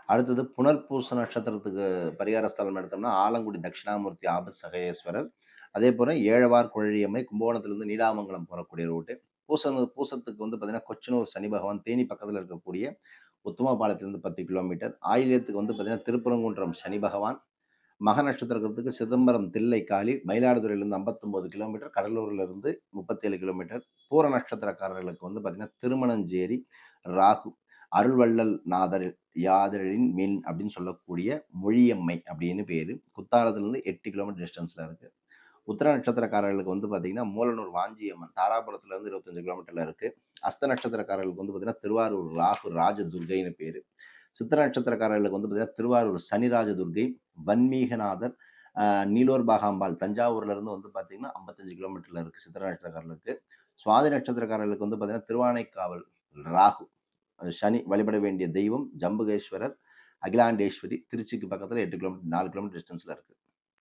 அடுத்தது புனர்பூச நட்சத்திரத்துக்கு பரிகார ஸ்தலம் எடுத்தோம்னா, ஆலங்குடி தட்சிணாமூர்த்தி ஆபத் சகாயேஸ்வரர். அதேபோல ஏழவார் குழலியம்மை கும்பகோணத்திலிருந்து நீடாமங்கலம் போறக்கூடிய ரூட்டு. பூசத்துக்கு வந்து பார்த்தீங்கன்னா, கொச்சனூர் சனி பகவான், தேனி பக்கத்தில இருக்கக்கூடிய உத்தமபாளையத்திலிருந்து 10 கிலோமீட்டர். ஆயில்யத்துக்கு வந்து பார்த்தீங்கன்னா, திருப்பரங்குன்றம் சனி பகவான். மக நட்சத்திரத்துக்கு சிதம்பரம் தில்லைக்காளி, மயிலாடுதுறையிலிருந்து 59 கிலோமீட்டர், கடலூரிலிருந்து 37 கிலோமீட்டர். பூர நட்சத்திரக்காரர்களுக்கு வந்து பார்த்தீங்கன்னா, திருமணஞ்சேரி, ராகு, அருள்வள்ளல் நாதர் யாதரின் மின் அப்படின்னு சொல்லக்கூடிய மொழியம்மை அப்படின்னு பேரு. குத்தாலத்திலிருந்து 8 கிலோமீட்டர் டிஸ்டன்ஸ்ல இருக்கு. உத்திர நட்சத்திரக்காரர்களுக்கு வந்து பார்த்தீங்கன்னா, மூலனூர் வாஞ்சியம்மன் தாராபுரத்திலிருந்து 25 கிலோமீட்டர்ல இருக்கு. அஸ்த நட்சத்திரக்காரர்களுக்கு வந்து பார்த்தீங்கன்னா, திருவாரூர் ராகு ராஜதுர்கைன்னு பேரு. சித்திர நட்சத்திரக்காரர்களுக்கு வந்து பார்த்தீங்கன்னா, திருவாரூர் சனிராஜ துர்க்கை, வன்மீகநாதர், அ நீலோர் பாகாம்பாள் தஞ்சாவூர்ல இருந்து வந்து பார்த்தீங்கன்னா, 55 கிலோமீட்டர்ல இருக்கு சித்திர நட்சத்திரக்காரர்களுக்கு. சுவாதி நட்சத்திரக்காரர்களுக்கு வந்து பார்த்தீங்கன்னா, திருவானைக்காவல் ராகு, சனி வழிபட வேண்டிய தெய்வம் ஜம்புகேஸ்வரர், அகிலாண்டேஸ்வரி, திருச்சிக்கு பக்கத்துல 8 கிலோமீட்டர் 4 கிலோமீட்டர் டிஸ்டன்ஸ்ல இருக்கு.